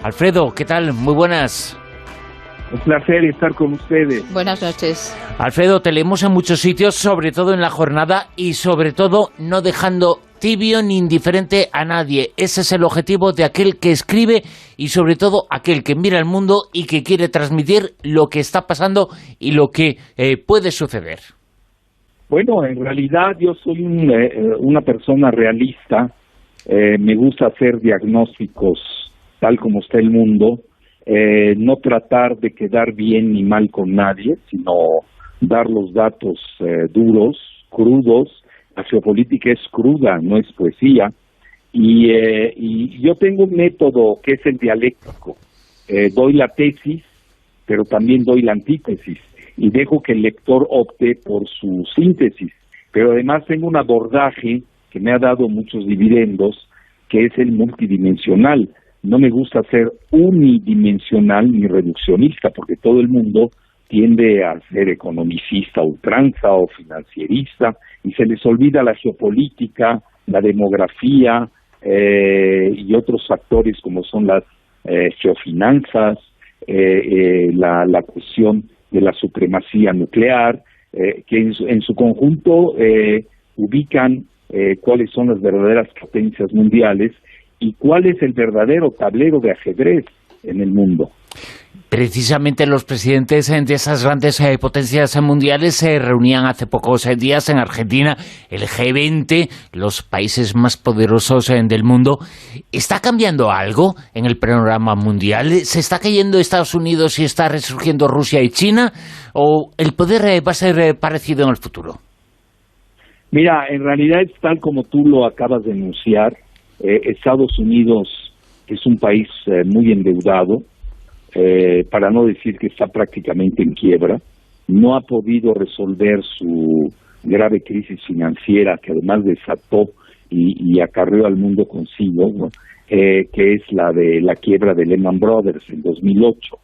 Alfredo, ¿qué tal? Muy buenas. Un placer estar con ustedes. Buenas noches. Alfredo, te leemos en muchos sitios, sobre todo en La Jornada, y sobre todo no dejando tibio ni indiferente a nadie. Ese es el objetivo de aquel que escribe y sobre todo aquel que mira el mundo y que quiere transmitir lo que está pasando y lo que puede suceder. Bueno, en realidad yo soy una persona realista. Me gusta hacer diagnósticos tal como está el mundo. No tratar de quedar bien ni mal con nadie, sino dar los datos duros, crudos. La geopolítica es cruda, no es poesía. Y yo tengo un método que es el dialéctico. Doy la tesis, pero también doy la antítesis. Y dejo que el lector opte por su síntesis. Pero además tengo un abordaje que me ha dado muchos dividendos, que es el multidimensional. No me gusta ser unidimensional ni reduccionista, porque todo el mundo tiende a ser economicista a ultranza o financierista, y se les olvida la geopolítica, la demografía y otros factores como son las geofinanzas, la cuestión de la supremacía nuclear, que en su conjunto ubican cuáles son las verdaderas potencias mundiales y cuál es el verdadero tablero de ajedrez en el mundo. Precisamente los presidentes de esas grandes potencias mundiales se reunían hace pocos días en Argentina, el G20, los países más poderosos del mundo. ¿Está cambiando algo en el panorama mundial? ¿Se está cayendo Estados Unidos y está resurgiendo Rusia y China? ¿O el poder va a ser parecido en el futuro? Mira, en realidad es tal como tú lo acabas de enunciar. Estados Unidos es un país muy endeudado, para no decir que está prácticamente en quiebra. No ha podido resolver su grave crisis financiera que además desató y acarreó al mundo consigo, ¿no? Que es la de la quiebra de Lehman Brothers en 2008.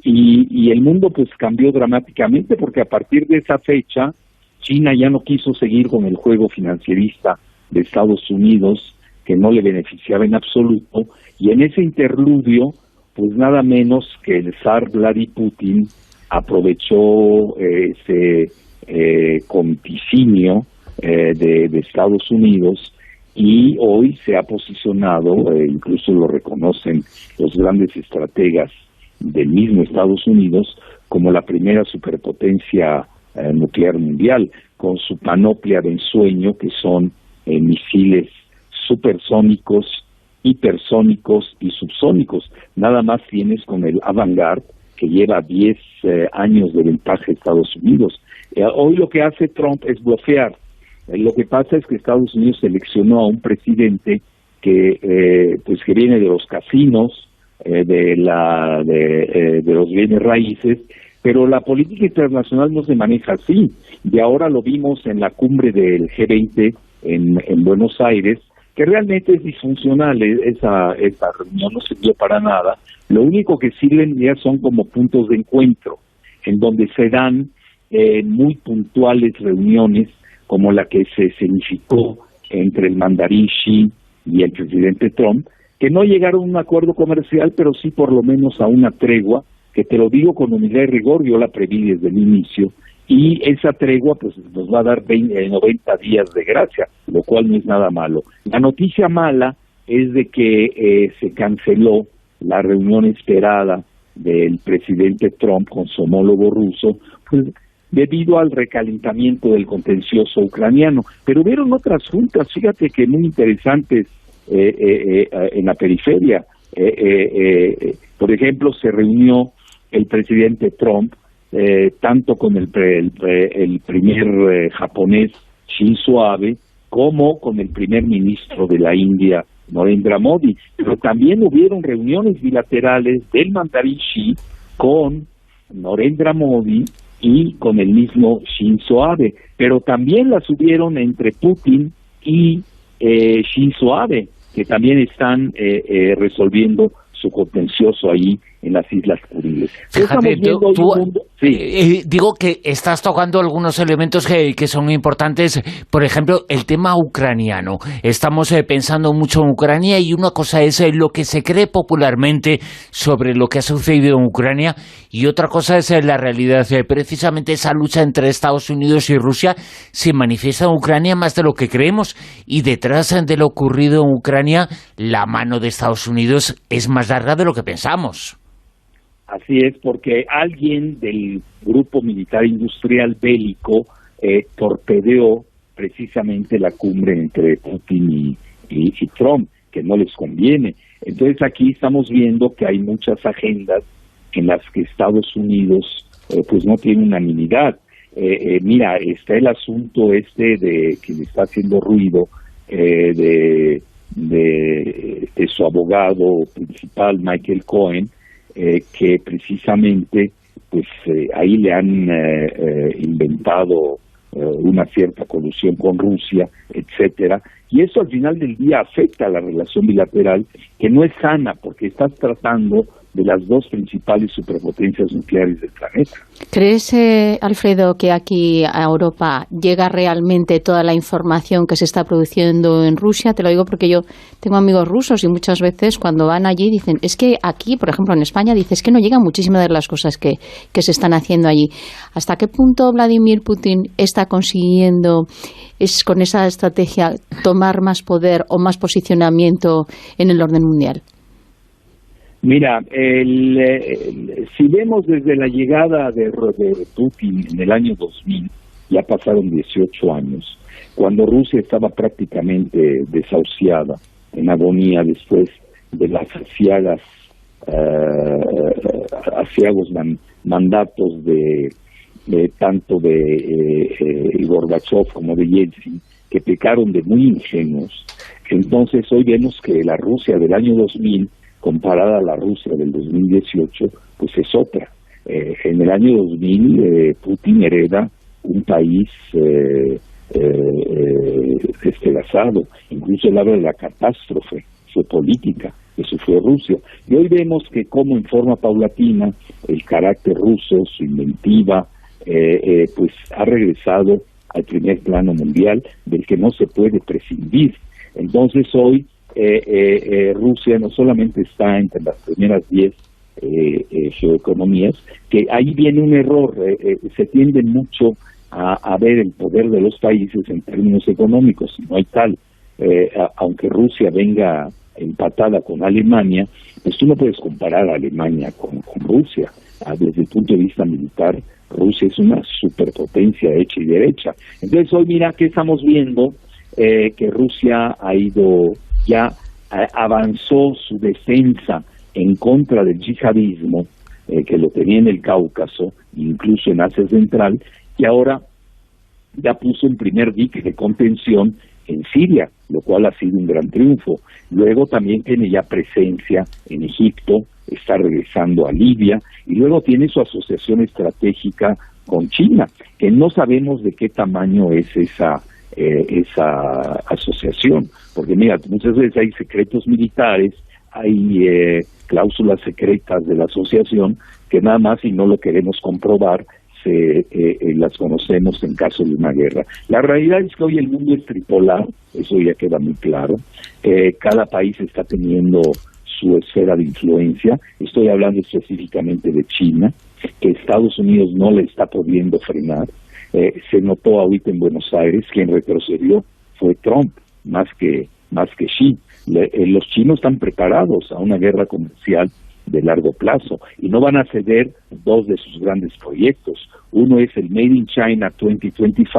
Y el mundo pues cambió dramáticamente porque a partir de esa fecha China ya no quiso seguir con el juego financierista de Estados Unidos, que no le beneficiaba en absoluto, y en ese interludio, pues nada menos que el zar Vladimir Putin aprovechó ese conticinio de Estados Unidos y hoy se ha posicionado, incluso lo reconocen los grandes estrategas del mismo Estados Unidos, como la primera superpotencia nuclear mundial, con su panoplia de ensueño que son misiles supersónicos, hipersónicos y subsónicos. Nada más tienes con el Avangard, que lleva 10 años de ventaja a Estados Unidos. Hoy lo que hace Trump es bloquear. Lo que pasa es que Estados Unidos seleccionó a un presidente que viene de los casinos, de los bienes raíces, pero la política internacional no se maneja así. Y ahora lo vimos en la cumbre del G20 en Buenos Aires, que realmente es disfuncional. Esa reunión no sirvió para nada. Lo único que sirven ya son como puntos de encuentro, en donde se dan muy puntuales reuniones, como la que se escenificó entre el mandarín Xi y el presidente Trump, que no llegaron a un acuerdo comercial, pero sí por lo menos a una tregua, que te lo digo con humildad y rigor, yo la preví desde el inicio, y esa tregua pues nos va a dar 90 días de gracia, lo cual no es nada malo. La noticia mala es de que se canceló la reunión esperada del presidente Trump con su homólogo ruso, pues, debido al recalentamiento del contencioso ucraniano. Pero hubieron otras juntas, fíjate que muy interesantes en la periferia. Por ejemplo, se reunió el presidente Trump tanto con el primer japonés Shinzo Abe como con el primer ministro de la India, Narendra Modi. Pero también hubieron reuniones bilaterales del mandarín Xi con Narendra Modi y con el mismo Shinzo Abe, pero también las hubieron entre Putin y Shinzo Abe, que también están resolviendo su contencioso ahí en las Islas Kuriles. Fíjate, digo que estás tocando algunos elementos que son importantes. Por ejemplo, el tema ucraniano. Estamos pensando mucho en Ucrania, y una cosa es lo que se cree popularmente sobre lo que ha sucedido en Ucrania, y otra cosa es la realidad. Precisamente esa lucha entre Estados Unidos y Rusia se manifiesta en Ucrania más de lo que creemos, y detrás de lo ocurrido en Ucrania, la mano de Estados Unidos es más larga de lo que pensamos. Así es, porque alguien del grupo militar industrial bélico torpedeó precisamente la cumbre entre Putin y Trump, que no les conviene. Entonces aquí estamos viendo que hay muchas agendas en las que Estados Unidos pues no tiene unanimidad. Mira, está el asunto de que le está haciendo ruido de su abogado principal, Michael Cohen, que precisamente pues ahí le han inventado una cierta colusión con Rusia, etcétera, y eso al final del día afecta a la relación bilateral, que no es sana, porque estás tratando de las dos principales superpotencias nucleares del planeta. ¿Crees, Alfredo, que aquí a Europa llega realmente toda la información que se está produciendo en Rusia? Te lo digo porque yo tengo amigos rusos y muchas veces cuando van allí dicen, es que aquí, por ejemplo en España, es que no llegan muchísimas de las cosas que se están haciendo allí. ¿Hasta qué punto Vladimir Putin está consiguiendo, con esa estrategia, tomar más poder o más posicionamiento en el orden mundial? Mira, si vemos desde la llegada de Putin en el año 2000, ya pasaron 18 años, cuando Rusia estaba prácticamente desahuciada, en agonía después de las aciagos mandatos de tanto de Gorbachev como de Yeltsin, que pecaron de muy ingenuos. Entonces hoy vemos que la Rusia del año 2000, comparada a la Rusia del 2018, pues es otra. En el año 2000 Putin hereda un país despedazado. Incluso él habla de la catástrofe geopolítica que sufrió Rusia. Y hoy vemos que como en forma paulatina el carácter ruso, su inventiva, pues ha regresado al primer plano mundial, del que no se puede prescindir. Entonces hoy Rusia no solamente está entre las primeras 10 geoeconomías, que ahí viene un error, se tiende mucho a ver el poder de los países en términos económicos, no hay tal. Aunque Rusia venga empatada con Alemania, pues tú no puedes comparar a Alemania con Rusia. Desde el punto de vista militar, Rusia es una superpotencia hecha y derecha. Entonces hoy mira que estamos viendo que Rusia ha ido, ya avanzó su defensa en contra del yihadismo, que lo tenía en el Cáucaso, incluso en Asia Central, y ahora ya puso un primer dique de contención en Siria, lo cual ha sido un gran triunfo. Luego también tiene ya presencia en Egipto, está regresando a Libia, y luego tiene su asociación estratégica con China, que no sabemos de qué tamaño es esa asociación, porque mira, muchas veces hay secretos militares, hay cláusulas secretas de la asociación que nada más, si no lo queremos comprobar, las conocemos en caso de una guerra. La realidad es que hoy el mundo es tripolar, eso ya queda muy claro. Cada país está teniendo su esfera de influencia. Estoy hablando específicamente de China, que Estados Unidos no le está pudiendo frenar. Se notó ahorita en Buenos Aires, quien retrocedió fue Trump, más que Xi. Los chinos están preparados a una guerra comercial de largo plazo y no van a ceder dos de sus grandes proyectos. Uno es el Made in China 2025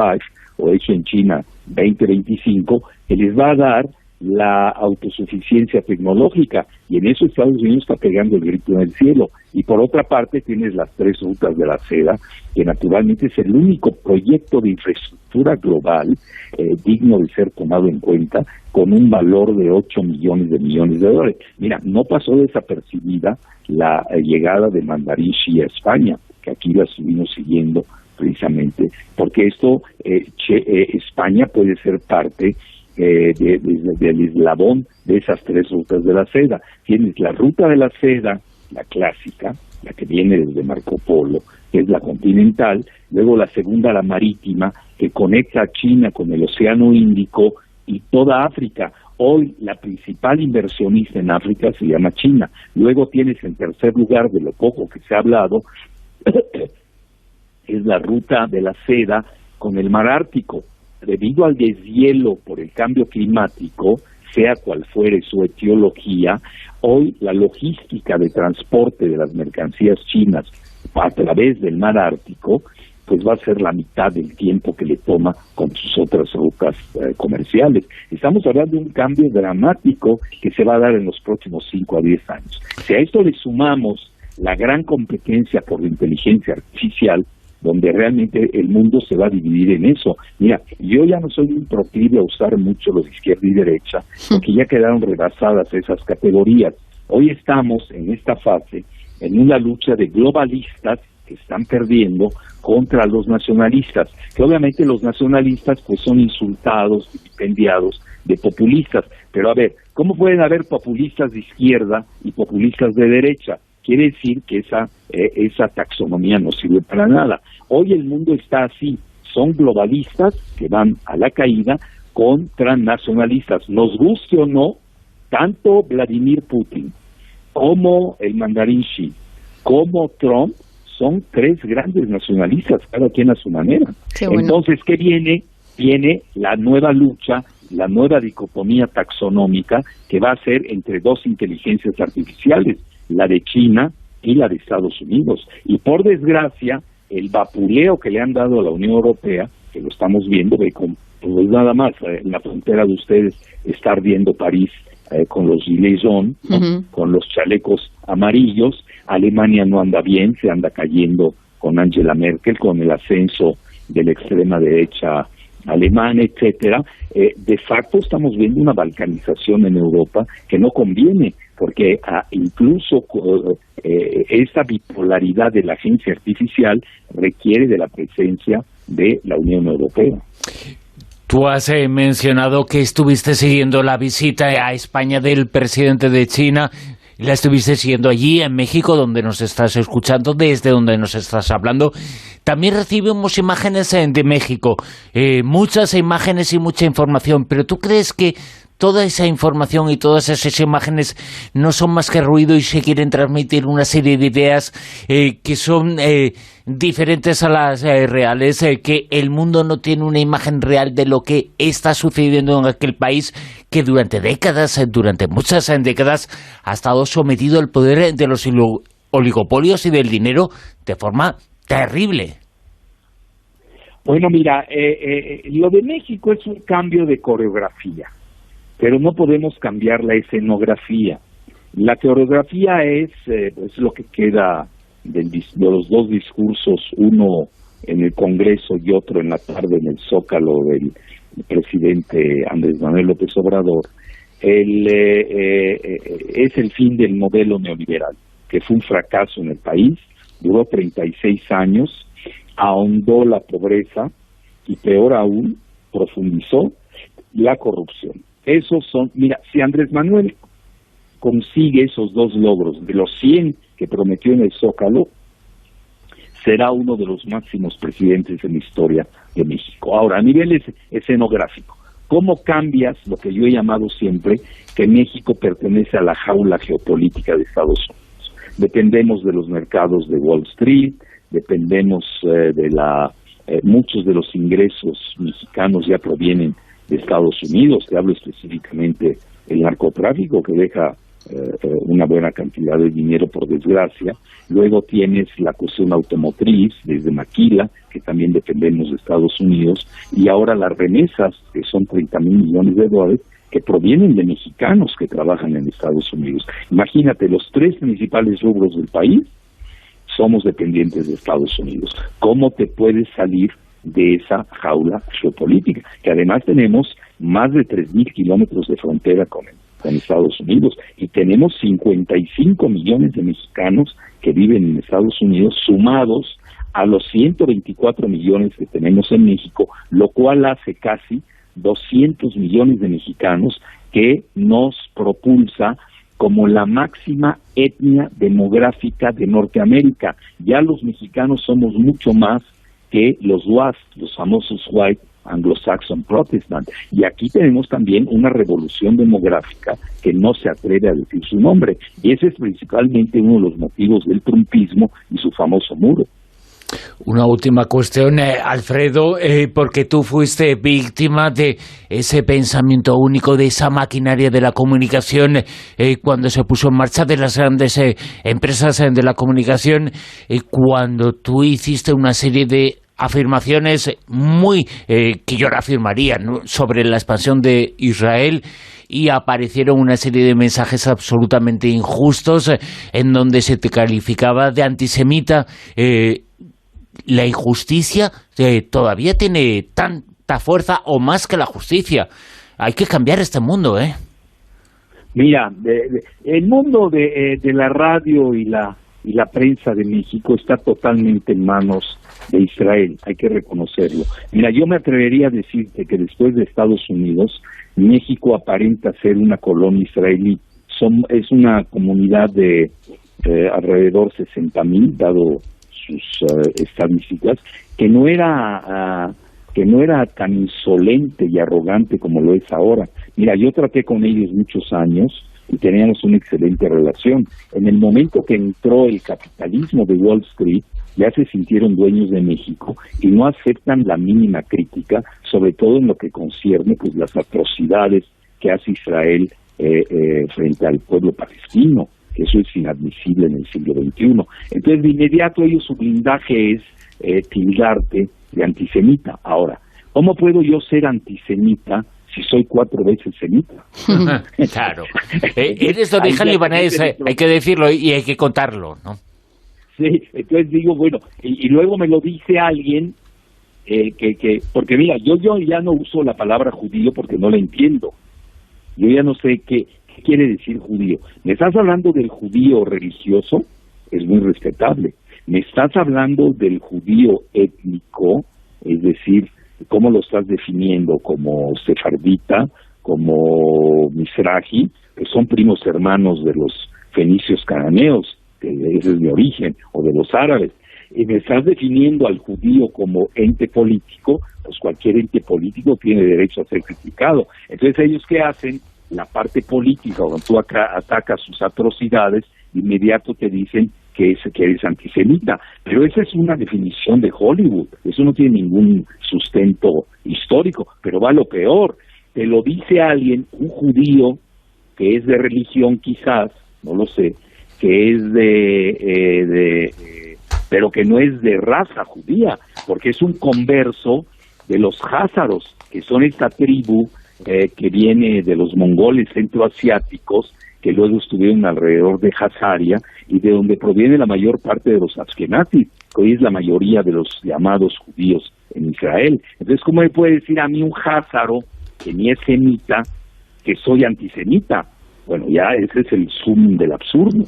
o hecho en China 2025, que les va a dar la autosuficiencia tecnológica, y en eso Estados Unidos está pegando el grito en el cielo. Y por otra parte tienes las 3 rutas de la seda, que naturalmente es el único proyecto de infraestructura global digno de ser tomado en cuenta, con un valor de 8 millones de $. Mira, no pasó desapercibida la llegada de Mandarín Xi a España, que aquí la estuvimos siguiendo precisamente, porque esto, España puede ser parte del eslabón de esas 3 rutas de la seda. Tienes la ruta de la seda, la clásica, la que viene desde Marco Polo, que es la continental, luego la segunda, la marítima, que conecta a China con el Océano Índico y toda África. Hoy la principal inversionista en África se llama China. Luego tienes en tercer lugar, de lo poco que se ha hablado, es la ruta de la seda con el mar Ártico. Debido al deshielo por el cambio climático, sea cual fuere su etiología, hoy la logística de transporte de las mercancías chinas a través del mar Ártico pues va a ser la mitad del tiempo que le toma con sus otras rutas comerciales. Estamos hablando de un cambio dramático que se va a dar en los próximos 5 a 10 años. Si a esto le sumamos la gran competencia por la inteligencia artificial, donde realmente el mundo se va a dividir en eso. Mira, yo ya no soy un proclive a usar mucho los de izquierda y derecha, porque ya quedaron rebasadas esas categorías. Hoy estamos en esta fase, en una lucha de globalistas que están perdiendo contra los nacionalistas, que obviamente los nacionalistas pues son insultados, vilipendiados de populistas. Pero a ver, ¿cómo pueden haber populistas de izquierda y populistas de derecha? Quiere decir que esa taxonomía no sirve para nada. Hoy el mundo está así, son globalistas que van a la caída contra nacionalistas. Nos guste o no, tanto Vladimir Putin como el mandarín Xi, como Trump, son 3 grandes nacionalistas, cada quien a su manera. Bueno. Entonces, ¿qué viene? Viene la nueva lucha, la nueva dicotomía taxonómica que va a ser entre 2 inteligencias artificiales, la de China y la de Estados Unidos. Y por desgracia, el vapuleo que le han dado a la Unión Europea, que lo estamos viendo, pues nada más, en la frontera de ustedes está ardiendo París con los gilets jaunes, ¿no? Con los chalecos amarillos. Alemania no anda bien, se anda cayendo con Angela Merkel, con el ascenso de la extrema derecha alemana, etcétera. De facto estamos viendo una balcanización en Europa que no conviene, porque incluso esta bipolaridad de la agencia artificial requiere de la presencia de la Unión Europea. Tú has mencionado que estuviste siguiendo la visita a España del presidente de China. La estuviste siguiendo allí en México, donde nos estás escuchando, desde donde nos estás hablando. También recibimos imágenes de México, muchas imágenes y mucha información, pero ¿tú crees que toda esa información y todas esas imágenes no son más que ruido y se quieren transmitir una serie de ideas que son diferentes a las reales, que el mundo no tiene una imagen real de lo que está sucediendo en aquel país que durante décadas, durante muchas décadas, ha estado sometido al poder de los oligopolios y del dinero de forma terrible? Bueno, mira, lo de México es un cambio de coreografía, pero no podemos cambiar la escenografía. La coreografía es lo que queda de los 2 discursos, uno en el Congreso y otro en la tarde en el Zócalo del presidente Andrés Manuel López Obrador. Es el fin del modelo neoliberal, que fue un fracaso en el país, duró 36 años, ahondó la pobreza y peor aún, profundizó la corrupción. Esos son, mira, si Andrés Manuel consigue esos 2 logros de los 100 que prometió en el Zócalo, será uno de los máximos presidentes en la historia de México. Ahora, a nivel escenográfico, ¿cómo cambias lo que yo he llamado siempre que México pertenece a la jaula geopolítica de Estados Unidos? Dependemos de los mercados de Wall Street, dependemos muchos de los ingresos mexicanos ya provienen de Estados Unidos. Te hablo específicamente del narcotráfico, que deja una buena cantidad de dinero, por desgracia. Luego tienes la cuestión automotriz, desde Maquila, que también dependemos de Estados Unidos, y ahora las remesas, que son 30,000 millones de dólares, que provienen de mexicanos que trabajan en Estados Unidos. Imagínate, los 3 principales rubros del país somos dependientes de Estados Unidos. ¿Cómo te puedes salir de esa jaula geopolítica? Que además tenemos más de 3,000 kilómetros de frontera con Estados Unidos, y tenemos 55 millones de mexicanos que viven en Estados Unidos, sumados a los 124 millones que tenemos en México, lo cual hace casi 200 millones de mexicanos que nos propulsa como la máxima etnia demográfica de Norteamérica. Ya los mexicanos somos mucho más que los WASP, los famosos White Anglo-Saxon Protestant. Y aquí tenemos también una revolución demográfica que no se atreve a decir su nombre. Y ese es principalmente uno de los motivos del trumpismo y su famoso muro. Una última cuestión, Alfredo, porque tú fuiste víctima de ese pensamiento único, de esa maquinaria de la comunicación, cuando se puso en marcha, de las grandes empresas de la comunicación, cuando tú hiciste una serie de afirmaciones muy, que yo afirmaría, ¿no?, sobre la expansión de Israel, y aparecieron una serie de mensajes absolutamente injustos, en donde se te calificaba de antisemita. La injusticia todavía tiene tanta fuerza o más que la justicia. Hay que cambiar este mundo, ¿eh? Mira, el mundo de la radio y la prensa de México está totalmente en manos de Israel, hay que reconocerlo. Mira, yo me atrevería a decirte que después de Estados Unidos, México aparenta ser una colonia israelí. Es una comunidad de alrededor 60,000, dado sus estadísticas, que no era tan insolente y arrogante como lo es ahora. Mira, yo traté con ellos muchos años y teníamos una excelente relación. En el momento que entró el capitalismo de Wall Street, ya se sintieron dueños de México y no aceptan la mínima crítica, sobre todo en lo que concierne pues las atrocidades que hace Israel frente al pueblo palestino. Eso es inadmisible en el siglo XXI. Entonces, de inmediato, su blindaje es tildarte de antisemita. Ahora, ¿cómo puedo yo ser antisemita si soy 4 veces semita? Claro. Eres de origen libanés, hay que decirlo y hay que contarlo, ¿no? Sí, entonces digo, bueno, y luego me lo dice alguien porque mira, yo ya no uso la palabra judío porque no la entiendo. Yo ya no sé qué quiere decir judío. ¿Me estás hablando del judío religioso? Es muy respetable. ¿Me estás hablando del judío étnico? Es decir, ¿cómo lo estás definiendo? ¿Como sefardita? ¿Como misraji? Que son primos hermanos de los fenicios cananeos, que ese es mi origen, o de los árabes. Y me estás definiendo al judío como ente político, pues cualquier ente político tiene derecho a ser criticado. Entonces, ¿ellos qué hacen? La parte política, cuando tú atacas sus atrocidades, de inmediato te dicen que eres antisemita. Pero esa es una definición de Hollywood, eso no tiene ningún sustento histórico, pero va lo peor. Te lo dice alguien, un judío, que es de religión quizás, no lo sé, que es pero que no es de raza judía, porque es un converso de los házaros, que son esta tribu que viene de los mongoles centroasiáticos, que luego estuvieron alrededor de Hazaria, y de donde proviene la mayor parte de los ashkenazis, que hoy es la mayoría de los llamados judíos en Israel. Entonces, ¿cómo me puede decir a mí un házaro, que ni es semita, que soy antisemita? Bueno, ya ese es el sum del absurdo.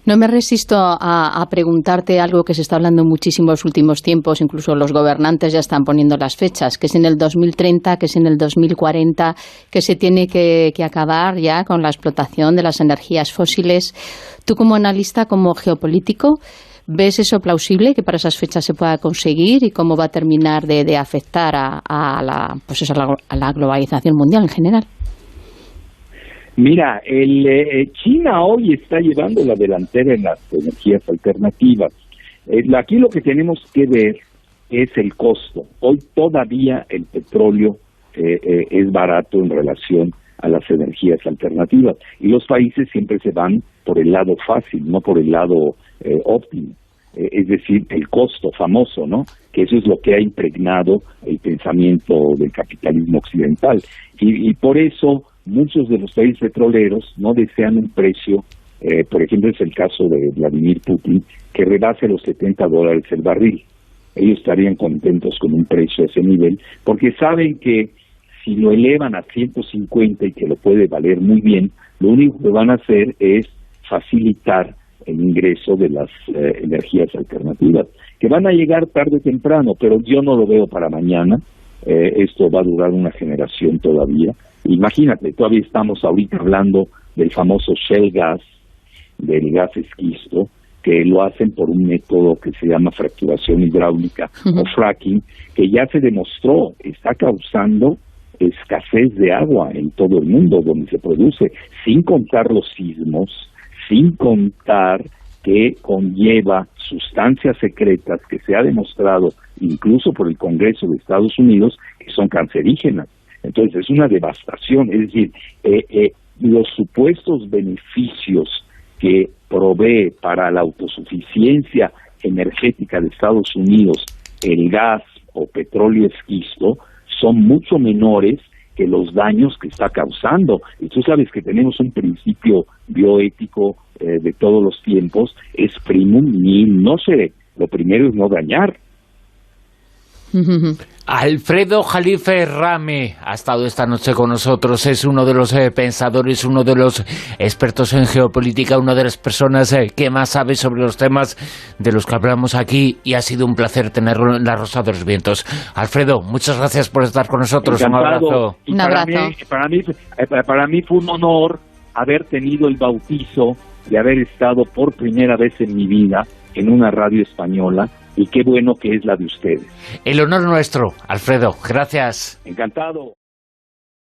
No me resisto a preguntarte algo que se está hablando muchísimo en los últimos tiempos, incluso los gobernantes ya están poniendo las fechas, que es en el 2030, que es en el 2040, que se tiene que acabar ya con la explotación de las energías fósiles. Tú, como analista, como geopolítico, ¿ves eso plausible, que para esas fechas se pueda conseguir, y cómo va a terminar de afectar a la globalización mundial en general? Mira, China hoy está llevando la delantera en las energías alternativas. Aquí lo que tenemos que ver es el costo. Hoy todavía el petróleo es barato en relación a las energías alternativas, y los países siempre se van por el lado fácil, no por el lado óptimo. Es decir, el costo famoso, ¿no? Que eso es lo que ha impregnado el pensamiento del capitalismo occidental. Y por eso muchos de los países petroleros no desean un precio, por ejemplo, es el caso de Vladimir Putin, que rebase los $70 el barril. Ellos estarían contentos con un precio a ese nivel, porque saben que si lo elevan a 150 y que lo puede valer muy bien, lo único que van a hacer es facilitar el ingreso de las energías alternativas, que van a llegar tarde o temprano, pero yo no lo veo para mañana. esto va a durar una generación todavía. Imagínate, todavía estamos ahorita hablando del famoso shale gas, del gas esquisto, que lo hacen por un método que se llama fracturación hidráulica o fracking, que ya se demostró está causando escasez de agua en todo el mundo donde se produce, sin contar los sismos, sin contar que conlleva sustancias secretas que se ha demostrado incluso por el Congreso de Estados Unidos que son cancerígenas. Entonces es una devastación, es decir, los supuestos beneficios que provee para la autosuficiencia energética de Estados Unidos el gas o petróleo esquisto son mucho menores que los daños que está causando. Y tú sabes que tenemos un principio bioético de todos los tiempos, es primum nihil nocere. Lo primero es no dañar. Alfredo Jalife Rame ha estado esta noche con nosotros, es uno de los pensadores, uno de los expertos en geopolítica, una de las personas que más sabe sobre los temas de los que hablamos aquí, y ha sido un placer tenerlo en La Rosa de los Vientos. Alfredo, muchas gracias por estar con nosotros. Encantado. Un abrazo. Para mí fue un honor haber tenido el bautizo de haber estado por primera vez en mi vida en una radio española, y qué bueno que es la de ustedes. El honor nuestro, Alfredo. Gracias. Encantado.